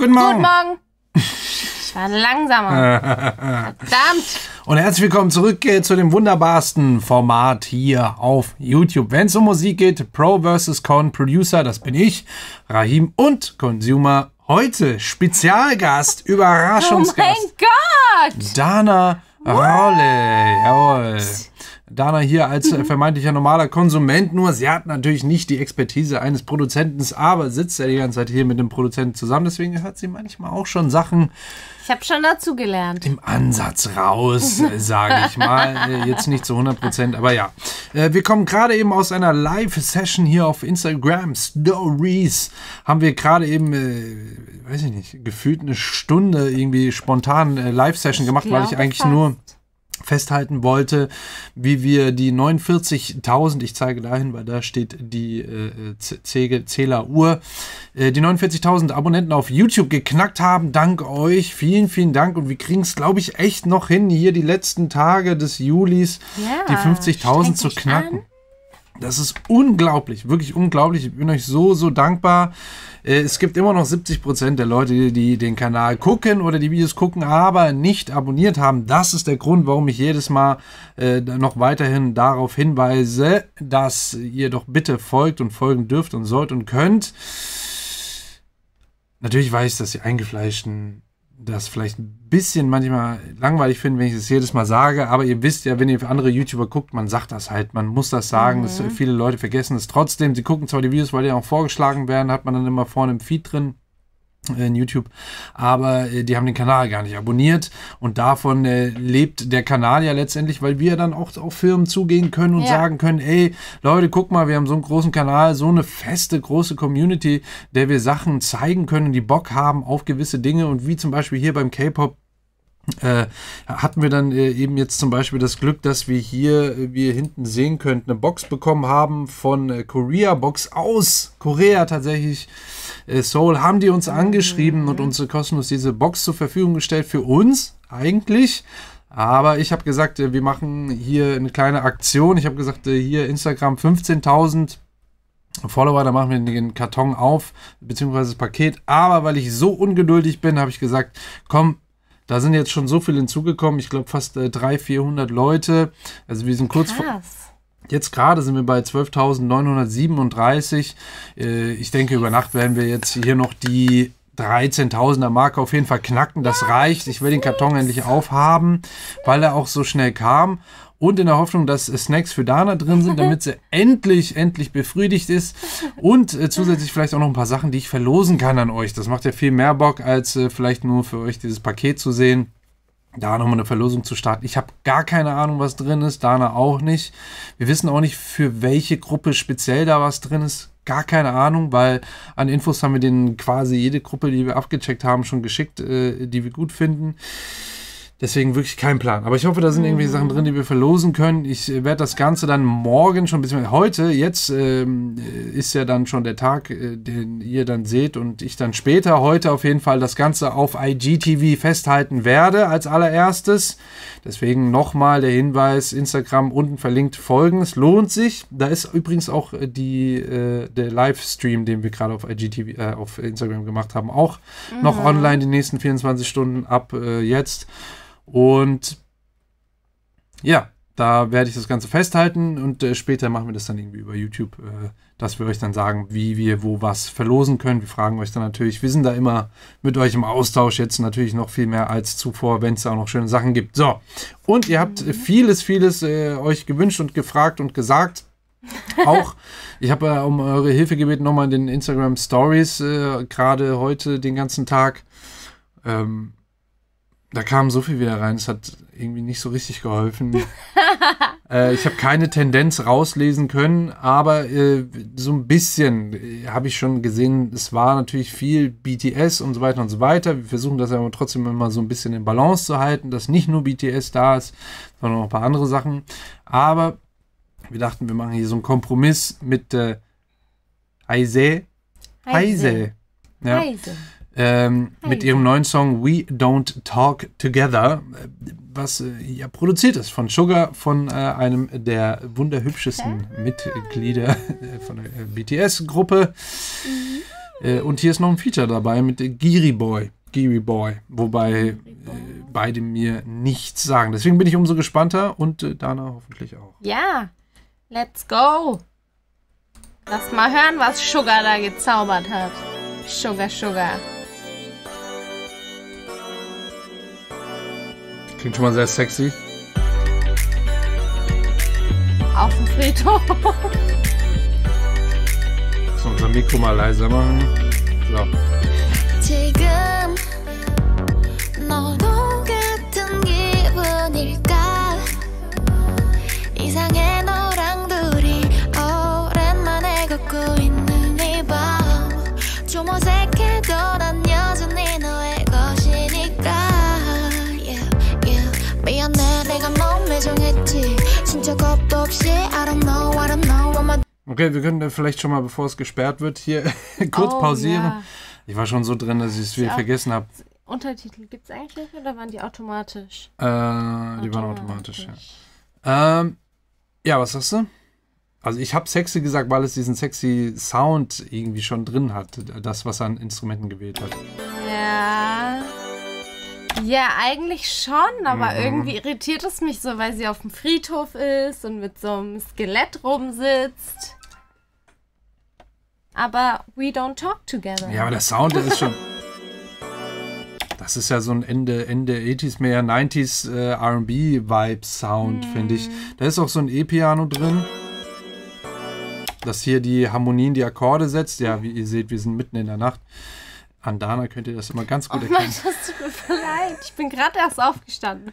Guten Morgen. Guten Morgen. Ich war langsamer. Verdammt. Und herzlich willkommen zurück zu dem wunderbarsten Format hier auf YouTube. Wenn es um Musik geht, Pro vs. Con, Producer, das bin ich, Rahim, und Consumer. Heute Spezialgast, Überraschungsgast. Oh mein Gott. Dana Rolle. Jawohl. Dana hier als vermeintlicher normaler Konsument, nur sie hat natürlich nicht die Expertise eines Produzenten, aber sitzt ja die ganze Zeit hier mit dem Produzenten zusammen, deswegen hört sie manchmal auch schon Sachen Ich habe schon dazu gelernt. im Ansatz raus, sage ich mal. Jetzt nicht zu 100%, aber ja. Wir kommen gerade eben aus einer Live-Session hier auf Instagram Stories. Haben wir gerade eben, weiß ich nicht, gefühlt eine Stunde irgendwie spontan Live-Session gemacht, weil ich eigentlich nur festhalten wollte, wie wir die 49.000, ich zeige dahin, weil da steht die Zähleruhr, die 49.000 Abonnenten auf YouTube geknackt haben. Dank euch. Vielen, vielen Dank. Und wir kriegen es, glaube ich, echt noch hin, hier die letzten Tage des Julis die 50.000 zu knacken. Das ist unglaublich, wirklich unglaublich. Ich bin euch so, so dankbar. Es gibt immer noch 70% der Leute, die den Kanal gucken oder die Videos gucken, aber nicht abonniert haben. Das ist der Grund, warum ich jedes Mal noch weiterhin darauf hinweise, dass ihr doch bitte folgt und folgen dürft und sollt und könnt. Natürlich weiß ich, dass die Eingefleischten das vielleicht ein bisschen manchmal langweilig finden, wenn ich das jedes Mal sage, aber ihr wisst ja, wenn ihr für andere YouTuber guckt, man sagt das halt, man muss das sagen, viele Leute vergessen es trotzdem, sie gucken zwar die Videos, weil die auch vorgeschlagen werden, hat man dann immer vorne im Feed drin, in YouTube, aber die haben den Kanal gar nicht abonniert und davon lebt der Kanal ja letztendlich, weil wir dann auch auf Firmen zugehen können und sagen können, ey, Leute, guck mal, wir haben so einen großen Kanal, so eine feste, große Community, der wir Sachen zeigen können, die Bock haben auf gewisse Dinge und wie zum Beispiel hier beim K-Pop hatten wir dann eben jetzt zum Beispiel das Glück, dass wir hier, wie ihr hinten sehen könnt, eine Box bekommen haben von Korea Box aus Korea tatsächlich. Seoul haben die uns angeschrieben und uns kostenlos diese Box zur Verfügung gestellt für uns eigentlich. Aber ich habe gesagt, wir machen hier eine kleine Aktion. Ich habe gesagt, hier Instagram 15.000 Follower, da machen wir den Karton auf, beziehungsweise das Paket. Aber weil ich so ungeduldig bin, habe ich gesagt, komm, da sind jetzt schon so viele hinzugekommen. Ich glaube fast 300, 400 Leute. Also wir sind kurz vor... Jetzt gerade sind wir bei 12.937. Ich denke, über Nacht werden wir jetzt hier noch die 13.000er Marke auf jeden Fall knacken. Das reicht. Ich will den Karton endlich aufhaben, weil er auch so schnell kam. Und in der Hoffnung, dass Snacks für Dana drin sind, damit sie endlich befriedigt ist. Und zusätzlich vielleicht auch noch ein paar Sachen, die ich verlosen kann an euch. Das macht ja viel mehr Bock, als vielleicht nur für euch dieses Paket zu sehen. Da nochmal eine Verlosung zu starten. Ich habe gar keine Ahnung, was drin ist. Dana auch nicht. Wir wissen auch nicht, für welche Gruppe speziell da was drin ist. Gar keine Ahnung, weil an Infos haben wir denen quasi jede Gruppe, die wir abgecheckt haben, schon geschickt, die wir gut finden. Deswegen wirklich kein Plan. Aber ich hoffe, da sind irgendwelche Sachen drin, die wir verlosen können. Ich werde das Ganze dann morgen schon, beziehungsweise heute, jetzt ist ja dann schon der Tag, den ihr dann seht und ich dann später, heute auf jeden Fall das Ganze auf IGTV festhalten werde als allererstes. Deswegen nochmal der Hinweis, Instagram unten verlinkt, folgen. Es lohnt sich. Da ist übrigens auch der Livestream, den wir gerade auf IGTV, auf Instagram gemacht haben, auch noch online die nächsten 24 Stunden ab jetzt. Und ja, da werde ich das Ganze festhalten und später machen wir das dann irgendwie über YouTube, dass wir euch dann sagen, wie wir wo was verlosen können. Wir fragen euch dann natürlich, wir sind da immer mit euch im Austausch, jetzt natürlich noch viel mehr als zuvor, wenn es da auch noch schöne Sachen gibt. So, und ihr habt vieles euch gewünscht und gefragt und gesagt. Auch, ich habe um eure Hilfe gebeten, nochmal in den Instagram Stories, gerade heute den ganzen Tag. Da kam so viel wieder rein, es hat irgendwie nicht so richtig geholfen. Ich habe keine Tendenz rauslesen können, aber so ein bisschen habe ich schon gesehen, es war natürlich viel BTS und so weiter und so weiter. Wir versuchen das aber trotzdem immer so ein bisschen in Balance zu halten, dass nicht nur BTS da ist, sondern auch ein paar andere Sachen. Aber wir dachten, wir machen hier so einen Kompromiss mit Heise. Ja. Mit ihrem neuen Song We Don't Talk Together, was ja produziert ist von Sugar, von einem der wunderhübschesten Mitglieder von der BTS-Gruppe. Und hier ist noch ein Feature dabei mit Giri Boy, wobei beide mir nichts sagen. Deswegen bin ich umso gespannter und Dana hoffentlich auch. Ja, let's go. Lass mal hören, was Sugar da gezaubert hat. Sugar. Klingt schon mal sehr sexy. Auf dem Friedhof. So, unser Mikro mal leiser machen. So. 지금 너도 같은 기분일까 이상해 너랑 둘이 오랜만에 걷고 있는 이 밤 좀 어색해도 난 여전히 너의 것이니까 미안해 내가 너무 매정했지 진짜 겁도 없이 I don't know what my Okay, wir können vielleicht schon mal, bevor es gesperrt wird, hier kurz pausieren. Ja. Ich war schon so drin, dass ich es wieder vergessen habe. Untertitel gibt es eigentlich oder waren die automatisch? Die waren automatisch, ja. Ja, was sagst du? Also ich habe sexy gesagt, weil es diesen sexy Sound irgendwie schon drin hat. Das, was er an Instrumenten gewählt hat. Ja. Ja, eigentlich schon, aber irgendwie irritiert es mich so, weil sie auf dem Friedhof ist und mit so einem Skelett rumsitzt. Aber we don't talk together. Ja, aber der Sound, der ist schon... Das ist ja so ein Ende 80s, mehr 90s R&B-Vibe-Sound, finde ich. Da ist auch so ein E-Piano drin, das hier die Harmonien, die Akkorde setzt. Ja, wie ihr seht, wir sind mitten in der Nacht. An Dana könnt ihr das immer ganz gut erkennen. Mann, das tut mir voll leid. Ich bin gerade erst aufgestanden.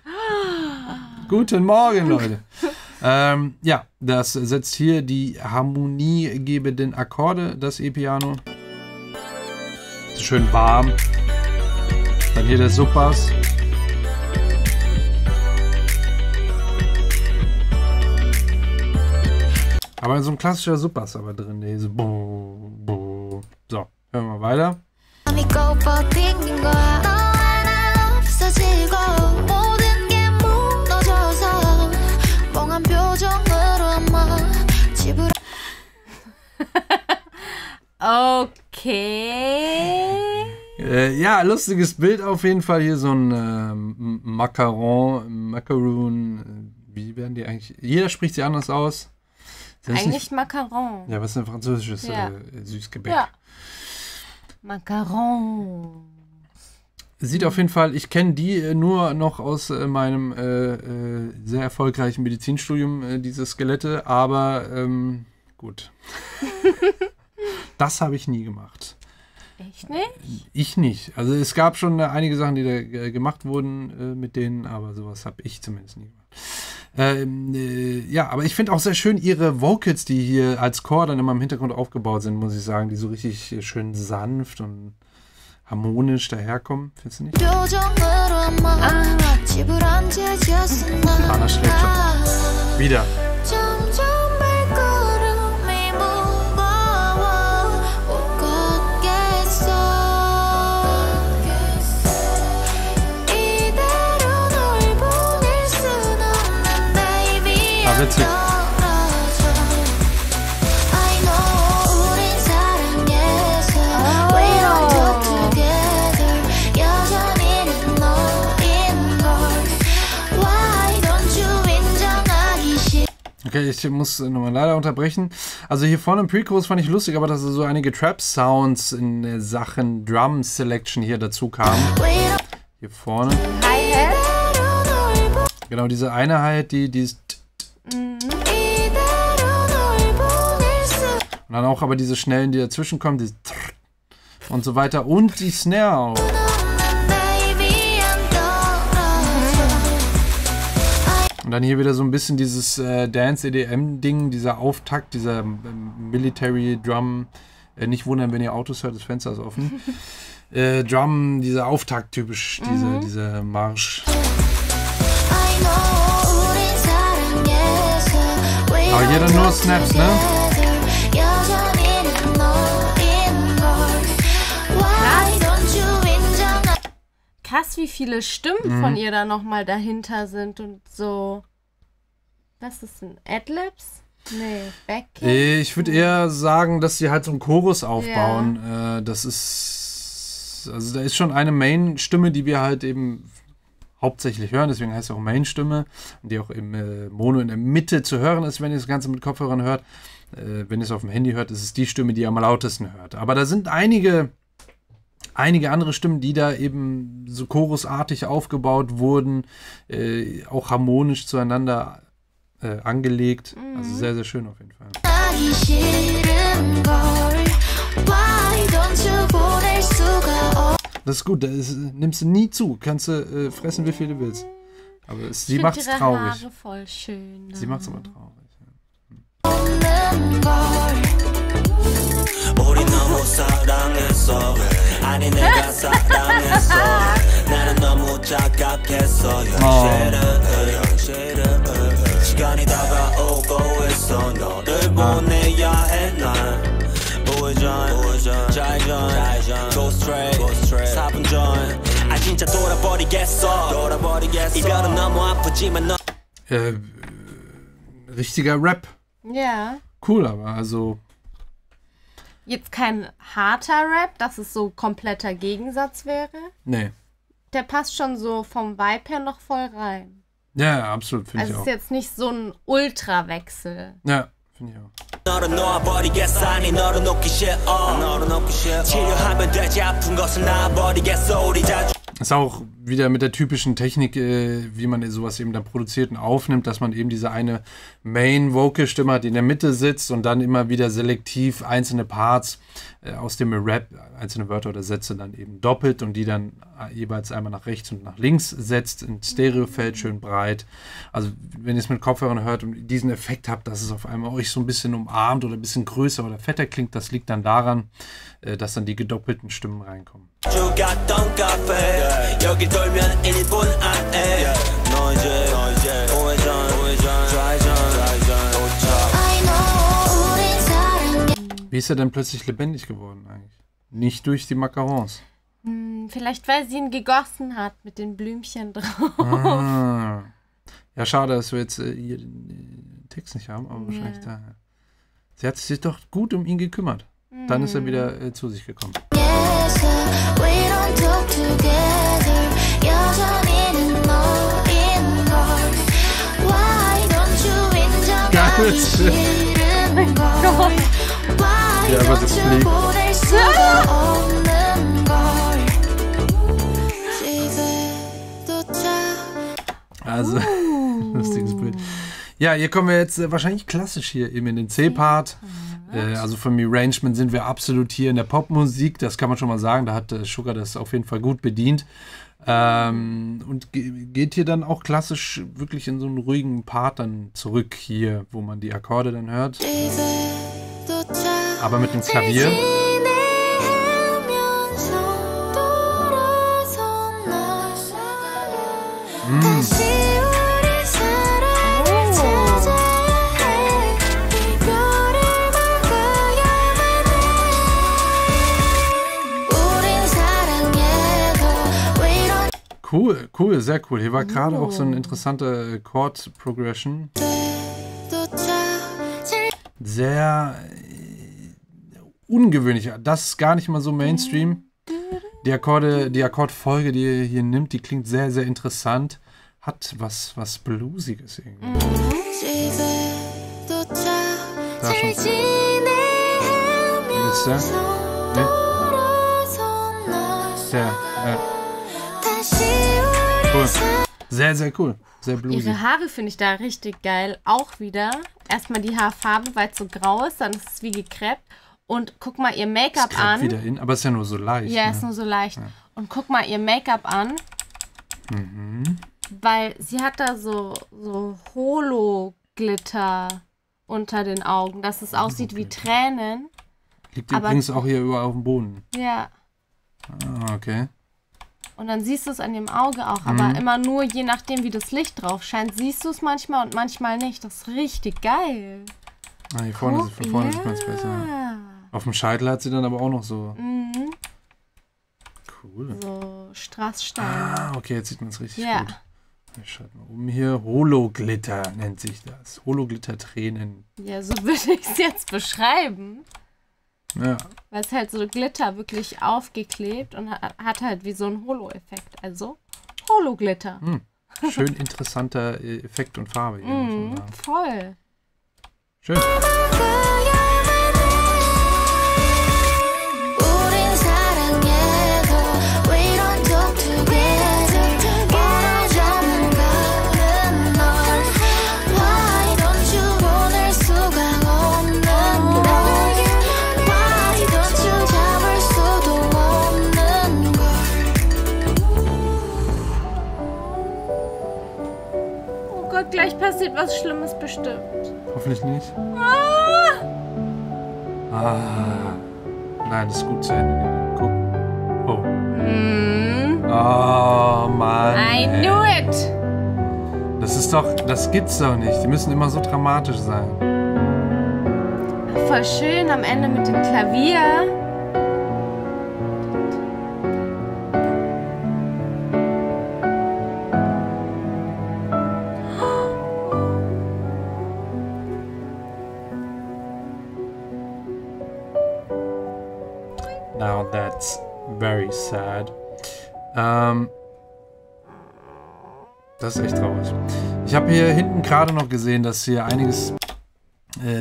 Guten Morgen, Leute. Ja, das setzt hier die harmoniegebenden Akkorde, das E-Piano. Ist schön warm. Dann hier der Subbass. Aber so ein klassischer Subbass aber drin. Der so, so, hören wir mal weiter. 믿고 버틴 거야 너와 나 없어지고 모든 게 무너져서 멍한 표정으로 아마 집으로 Okay. Ja, lustiges Bild auf jeden Fall. Hier so ein Macaron, wie werden die eigentlich? Jeder spricht sie anders aus. Eigentlich Macaron. Ja, was ist ein französisches Ja. Süßgebäck? Ja. Macaron. Sieht auf jeden Fall, ich kenne die nur noch aus meinem sehr erfolgreichen Medizinstudium, diese Skelette, aber gut. Das habe ich nie gemacht. Echt nicht? Ich nicht. Also es gab schon einige Sachen, die da gemacht wurden mit denen, aber sowas habe ich zumindest nie gemacht. Ja, aber ich finde auch sehr schön ihre Vocals, die hier als Chor dann immer im Hintergrund aufgebaut sind, muss ich sagen, die so richtig schön sanft und harmonisch daherkommen. Findest du nicht? Dana schlägt schon. Wieder. Witzig. Okay, ich muss nochmal leider unterbrechen. Also hier vorne im Pre-Chorus fand ich lustig, aber dass so einige Trap-Sounds in Sachen Drum-Selection hier dazu kamen. Hier vorne. Hi-Hat. Genau, diese eine Hi-Hat, die ist... Und dann auch aber diese schnellen, die dazwischen kommen, die und so weiter. Und die Snare auch. Und dann hier wieder so ein bisschen dieses Dance-EDM-Ding, dieser Auftakt, dieser Military-Drum. Nicht wundern, wenn ihr Autos hört, das Fenster ist offen. Drum, dieser Auftakt typisch, dieser Marsch. Aber hier dann nur Snaps, ne? Krass, wie viele Stimmen von ihr da nochmal dahinter sind und so. Was ist denn? Adlibs? Nee, Backing. Ich würde eher sagen, dass sie halt so einen Chorus aufbauen. Das ist, also da ist schon eine Main-Stimme, die wir halt eben hauptsächlich hören, deswegen heißt es auch Main-Stimme, und die auch im Mono in der Mitte zu hören ist, wenn ihr das Ganze mit Kopfhörern hört. Wenn ihr es auf dem Handy hört, ist es die Stimme, die ihr am lautesten hört. Aber da sind einige andere Stimmen, die da eben so chorusartig aufgebaut wurden, auch harmonisch zueinander angelegt. Also sehr, sehr schön auf jeden Fall. 하기 싫은 걸 Why don't you 보낼 수가 Das ist gut, das nimmst du nie zu. Kannst du fressen, wie viel du willst. Aber sie Ich macht es find ihre traurig. Haare voll schön. Ne? Sie macht es aber traurig. 없는 걸 우리 너무 사랑했어 아니 내가 사랑했어 나는 너무 착각했어 현실은 시간이 다가오고 있어 너를 보내야 해난 우회전 좌회전 Go straight 4분 전 아 진짜 돌아버리겠어 이별은 너무 아프지만 너 Richtiger Rap. Ja. Cool, aber also Jetzt kein harter Rap, dass es so kompletter Gegensatz wäre. nee. Der passt schon so vom Vibe her noch voll rein. Ja, absolut, finde Also ich es auch. ist jetzt nicht so ein Ultrawechsel. Ja, finde ich auch. 너를 놓아버리겠어 아니 너를 놓기 싫어 치료하면 되지 아픈 것은 나아버리겠어 우리 자주 Ist auch wieder mit der typischen Technik, wie man sowas eben dann produziert und aufnimmt, dass man eben diese eine Main-Vocal-Stimme hat, die in der Mitte sitzt und dann immer wieder selektiv einzelne Parts aus dem Rap, einzelne Wörter oder Sätze dann eben doppelt und die dann jeweils einmal nach rechts und nach links setzt, in Stereofeld schön breit. Also wenn ihr es mit Kopfhörern hört und diesen Effekt habt, dass es auf einmal euch so ein bisschen umarmt oder ein bisschen größer oder fetter klingt, das liegt dann daran, dass dann die gedoppelten Stimmen reinkommen. 갔던 카페 여기 돌면 1분 안에 너 이제 우회전 좌회전 도착 I know 우린 사랑해 Wie ist er denn plötzlich lebendig geworden eigentlich? Nicht durch die Macarons. Vielleicht, weil sie ihn gegossen hat mit den Blümchen drauf. Ah. Ja, schade, dass wir jetzt hier den Text nicht haben, aber wahrscheinlich daher. Sie hat sich doch gut um ihn gekümmert. Dann ist er wieder zu sich gekommen. Yes, we don't talk together 여전히는 너인 걸 Why don't you 인정하기 싫은 걸 Why Ja, was don't ist you lieb. 보낼 수가 없는 걸 집에 도착 Also, lustiges Bild. Ja, hier kommen wir jetzt wahrscheinlich klassisch hier eben in den C-Part. Also vom Arrangement sind wir absolut hier in der Popmusik, das kann man schon mal sagen. Da hat Sugar das auf jeden Fall gut bedient. Und geht hier dann auch klassisch wirklich in so einen ruhigen Part dann zurück hier, wo man die Akkorde dann hört. 집에 도착 Aber mit dem Klavier. 지내면서 돌아선 날 다시 우리 사랑을 찾아야 해 이별을 막아야만 해 우린 사랑해도 we don't Cool, sehr cool. Hier war gerade auch so ein interessanter Chord-Progression. 도착 Sehr ungewöhnlich. Das ist gar nicht mal so Mainstream. Die Akkordfolge, die er hier nimmt, die klingt sehr, sehr interessant. Hat was Bluesiges irgendwie. 집에 도착 Da schon. 잘 Ist der? 지내면서 Ne? 돌아선 날 Der, ja. 다시 우리 Cool. Sehr, sehr cool. Sehr bluesig. Ihre Haare finde ich da richtig geil. Auch wieder. Erstmal die Haarfarbe, weil es so grau ist, dann ist es wie gekreppt. Und guck mal ihr Make-up Krappt an. wieder in, aber ist ja nur so leicht. Ja, ne? ist nur so leicht. Und guck mal ihr Make-up an. Weil sie hat da so Holo-Glitter unter den Augen, dass es aussieht wie Tränen. Liegt aber- übrigens auch hier überall auf dem Boden. Ja. Ah, okay. Und dann siehst du es an dem Auge auch, aber immer nur je nachdem, wie das Licht drauf scheint, siehst du es manchmal und manchmal nicht. Das ist richtig geil. Ah, hier vorne, von vorne sieht man es besser. Ja. Auf dem Scheitel hat sie dann aber auch noch so. Cool. So Strasssteine. Ah, okay, jetzt sieht man es richtig Ja. gut. Ich schreibe mal um hier. Hologlitter nennt sich das. Hologlitter-Tränen. Ja, so würde ich es jetzt beschreiben. Ja. Weil es halt so Glitter wirklich aufgeklebt und hat halt wie so einen Holo-Effekt. Also Hologlitter. Schön interessanter Effekt und Farbe. Hier, muss man sagen. Voll. Schön. 우린 사랑해도 we don't talk together 멀어져만 가는 널 Why don't you 보낼 수가 없는 걸 Why don't you 잡을 수도 없는 걸 Oh Gott, gleich passiert was Schlimmes bestimmt. Hoffentlich nicht. Nein, das ist gut zu Ende. Guck. Oh. Oh, Mann. I ey. knew it. Das gibt's doch nicht. Die müssen immer so dramatisch sein. Voll schön am Ende mit dem Klavier. Now that's very sad. Das ist echt traurig. Ich habe hier hinten gerade noch gesehen, dass hier einiges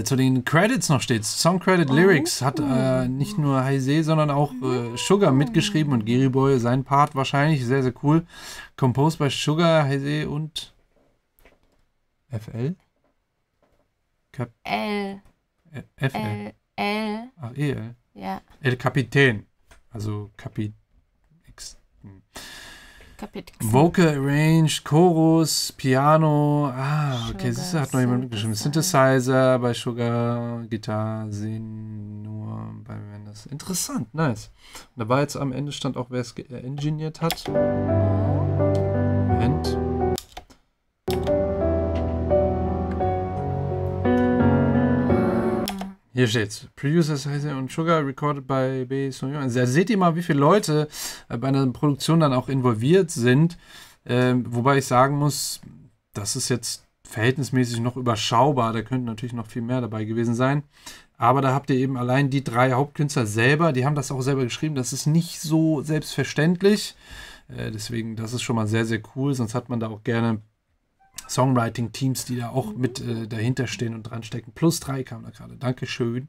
zu den Credits noch steht. Song Credit Lyrics hat nicht nur Heisei, sondern auch Sugar mitgeschrieben und Gary Boy sein Part wahrscheinlich. Sehr, sehr cool. Composed by Sugar, Heisei und FL? L. FL. L. Ach, EL. Ja, El Capitän. Also Kapitel. Kapitel. Vocal Arranged, Chorus, Piano. Okay, Sugar, siehst du, hat noch jemand mitgeschrieben. Synthesizer bei Sugar, Gitarre, sehen nur bei das. Interessant, nice. Und da war jetzt am Ende stand auch, wer es engineert hat. Moment. Hier steht's. Producers Heisei und Sugar recorded by Bae Sung-yeon. Also da seht ihr mal, wie viele Leute bei einer Produktion dann auch involviert sind. Wobei ich sagen muss, das ist jetzt verhältnismäßig noch überschaubar. Da könnte natürlich noch viel mehr dabei gewesen sein. Aber da habt ihr eben allein die 3 Hauptkünstler selber. Die haben das auch selber geschrieben. Das ist nicht so selbstverständlich. Deswegen, das ist schon mal sehr, sehr cool. Sonst hat man da auch gerne Songwriting-Teams, die da auch mit dahinter stehen und dran stecken. +3 kam da gerade. Dankeschön.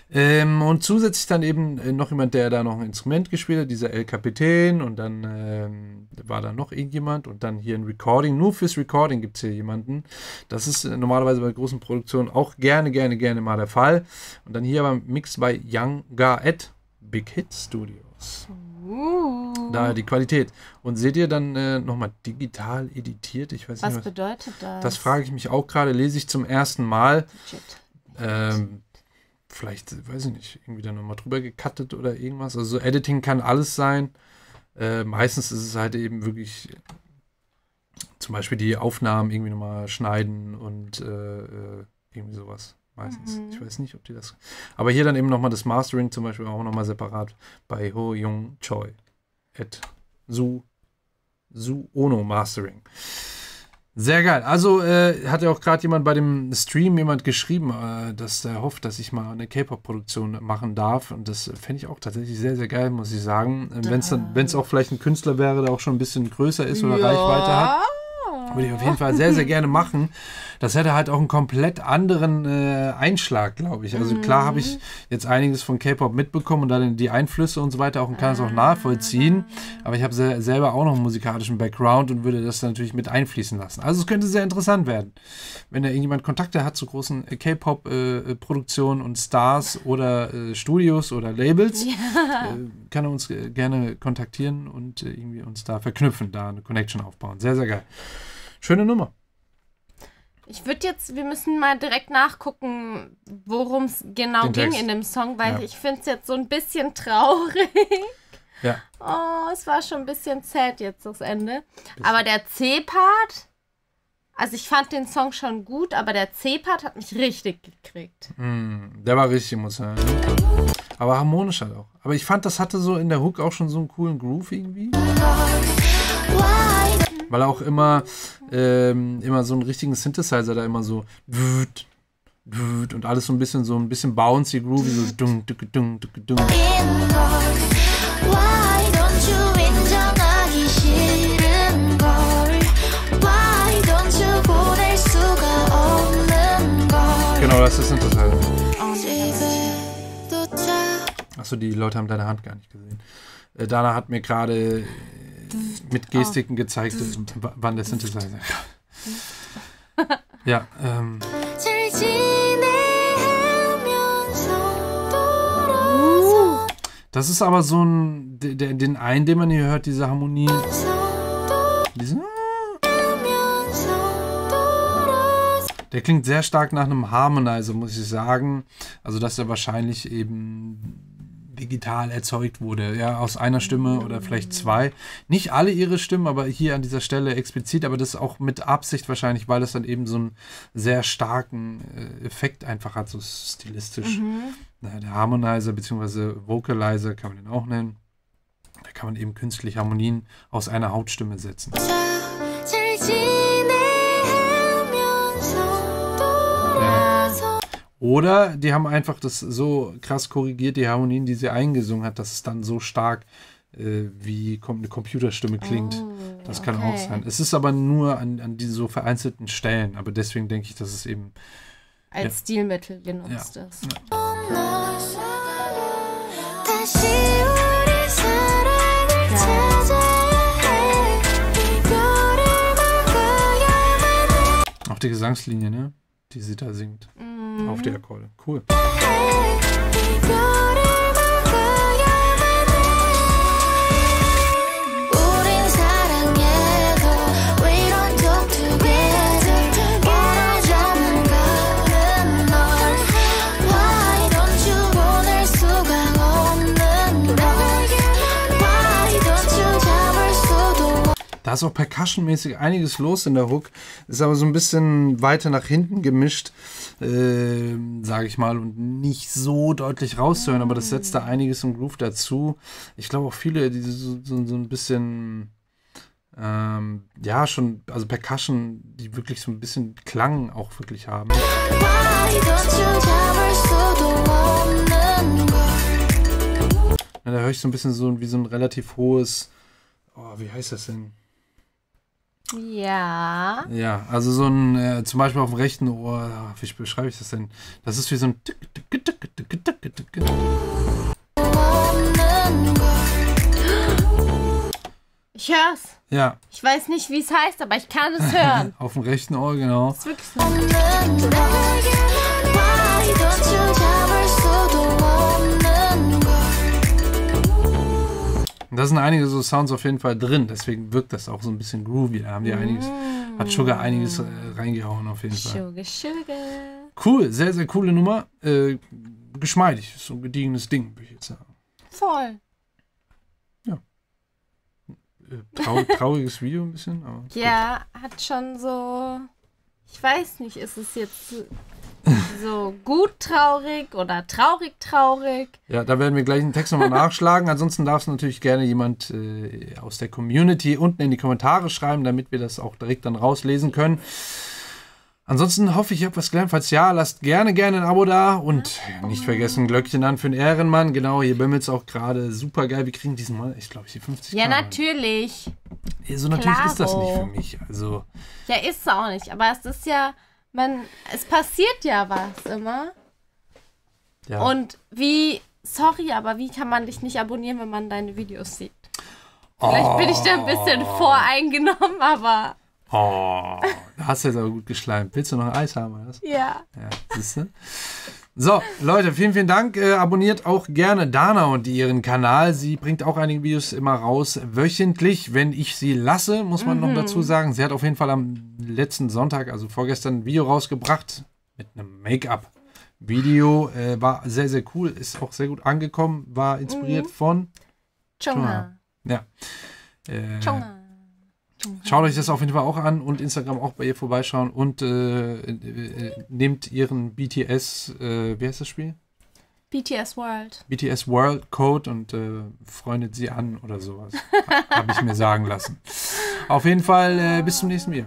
Und zusätzlich dann eben noch jemand, der da noch ein Instrument gespielt hat, dieser El Capitän. Und dann war da noch irgendjemand. Und dann hier ein Recording. Nur fürs Recording gibt es hier jemanden. Das ist normalerweise bei großen Produktionen auch gerne mal der Fall. Und dann hier aber Mixed bei Young Ga-et, Big Hit Studios. Da die Qualität. Und seht ihr dann nochmal digital editiert? Ich weiß nicht, Was bedeutet das? Das frage ich mich auch gerade, lese ich zum ersten Mal. Shit. Vielleicht, weiß ich nicht, irgendwie dann nochmal drüber gecuttet oder irgendwas. Also so Editing kann alles sein. Meistens ist es halt eben wirklich zum Beispiel die Aufnahmen irgendwie nochmal schneiden und irgendwie sowas. Meistens. Ich weiß nicht, ob die das. Aber hier dann eben nochmal das Mastering zum Beispiel auch nochmal separat bei Ho Young Choi at Su Ono Mastering. Sehr geil. Also hat ja auch gerade jemand bei dem Stream geschrieben, dass er hofft, dass ich mal eine K-Pop-Produktion machen darf. Und das fände ich auch tatsächlich sehr, sehr geil, muss ich sagen. Wenn es auch vielleicht ein Künstler wäre, der auch schon ein bisschen größer ist oder Reichweite hat. Würde ich auf jeden Fall sehr, sehr gerne machen. Das hätte halt auch einen komplett anderen Einschlag, glaube ich. Also klar habe ich jetzt einiges von K-Pop mitbekommen und dann die Einflüsse und so weiter auch und kann es auch nachvollziehen. Aber ich habe selber auch noch einen musikalischen Background und würde das dann natürlich mit einfließen lassen. Also es könnte sehr interessant werden. Wenn da irgendjemand Kontakte hat zu großen K-Pop-Produktionen und Stars oder Studios oder Labels, kann er uns gerne kontaktieren und irgendwie uns da verknüpfen, da eine Connection aufbauen. Sehr, sehr geil. Schöne Nummer. Wir müssen mal direkt nachgucken, worum es genau Den ging Text. in dem Song, weil ich finde es jetzt so ein bisschen traurig. Ja. Oh, es war schon ein bisschen sad jetzt das Ende. Aber der C-Part, also ich fand den Song schon gut, aber der C-Part hat mich richtig gekriegt. Der war richtig emotional. Aber harmonisch halt auch. Aber ich fand, das hatte so in der Hook auch schon so einen coolen Groove irgendwie. Weil er auch immer so einen richtigen Synthesizer da immer so und alles so ein bisschen bouncy, groovy, so dung. Why don't you 인정하기 싫은 걸 Why don't you 보낼 수가 없는 걸 Genau, das ist Synthesizer. 집에 도착 Achso, die Leute haben deine Hand gar nicht gesehen. Dana hat mir gerade mit Gestiken gezeigt, wann der Synthesizer. Ja, 잘 지내면서 돌아서 das ist aber so den einen, den man hier hört, diese Harmonie. Diesen, der klingt sehr stark nach einem Harmonizer, muss ich sagen. Also, dass er wahrscheinlich eben digital erzeugt wurde, ja, aus einer Stimme oder vielleicht zwei. Nicht alle ihre Stimmen, aber hier an dieser Stelle explizit, aber das auch mit Absicht wahrscheinlich, weil es dann eben so einen sehr starken Effekt einfach hat, so stilistisch. Der Harmonizer bzw. Vocalizer kann man den auch nennen. Da kann man eben künstlich Harmonien aus einer Hautstimme setzen. 잘 지내면서 돌아서 Oder die haben einfach das so krass korrigiert, die Harmonien, die sie eingesungen hat, dass es dann so stark wie eine Computerstimme klingt. Das kann auch sein. Es ist aber nur an diese so vereinzelten Stellen, aber deswegen denke ich, dass es eben Als Stilmittel genutzt ist. 다시 우리 사랑을 찾아야 해 이별을 막아야만 auch die Gesangslinie, ne? Die sie da singt. Auf die Akkorde. Cool. 해 이별을 막아야만 해 우린 사랑해도 We don't talk together 멀어져만 가는 널 Why don't you 보낼 수가 없는 걸 Why don't you 잡을 수도 Da ist auch percussionmäßig einiges los in der Hook. Ist aber so ein bisschen weiter nach hinten gemischt, sage ich mal, und nicht so deutlich rauszuhören. Aber das setzt da einiges im Groove dazu. Ich glaube auch viele, die so ein bisschen, ja, schon, also Percussion, die wirklich so ein bisschen Klang auch wirklich haben. Why don't you 잡을 수도 없는 걸 Ja, da höre ich so ein bisschen so wie so ein relativ hohes, oh, wie heißt das denn? Ja. Ja, also so ein, zum Beispiel auf dem rechten Ohr, wie beschreibe ich das denn? Das ist wie so ein 없는 걸 Ich hör's. ja, Ich weiß nicht, wie es heißt, aber ich kann es hören. auf dem rechten Ohr, genau. Das ist wirklich so. 없는 걸 Why don't you 잡을 수도 없는 걸 Und da sind einige so Sounds auf jeden Fall drin, deswegen wirkt das auch so ein bisschen groovy. Da haben die einiges, hat Sugar einiges reingehauen auf jeden Fall. Sugar. Cool, sehr, sehr coole Nummer. Geschmeidig, so ein gediegenes Ding, würde ich jetzt sagen. Voll. Trauriges Video ein bisschen, aber Ja, hat schon so. Ich weiß nicht, ist es jetzt so gut traurig oder traurig traurig? ja, da werden wir gleich den Text nochmal nachschlagen. Ansonsten darf es natürlich gerne jemand aus der Community unten in die Kommentare schreiben, damit wir das auch direkt dann rauslesen können. Ansonsten hoffe ich, ihr habt was gelernt. Falls ja, lasst gerne ein Abo da und nicht vergessen, Glöckchen an für den Ehrenmann. Genau, hier bimmelt's auch gerade super geil. Wir kriegen diesen Mal, ich glaube, die 50 Ja, natürlich. So natürlich Klaro. ist das nicht für mich. Also, Ja, ist es auch nicht. Aber es ist ja, es passiert ja was immer. ja. Und sorry, aber wie kann man dich nicht abonnieren, wenn man deine Videos sieht? Vielleicht bin ich da ein bisschen voreingenommen, aber Oh, da hast du jetzt aber gut geschleimt. Willst du noch ein Eis haben, oder was? ja. Ja, siehst du? So, Leute, vielen Dank. Abonniert auch gerne Dana und ihren Kanal. Sie bringt auch einige Videos immer raus, wöchentlich, wenn ich sie lasse, muss man noch dazu sagen. Sie hat auf jeden Fall am letzten Sonntag, also vorgestern, ein Video rausgebracht mit einem Make-up-Video. War sehr, sehr cool, ist auch sehr gut angekommen, war inspiriert von Chonga. Ja. Chonga. Schaut euch das auf jeden Fall auch an und Instagram auch bei ihr vorbeischauen und nehmt ihren BTS, wie heißt das Spiel? BTS World. BTS World Code und freundet sie an oder sowas. Habe ich mir sagen lassen. Auf jeden Fall bis zum nächsten Video.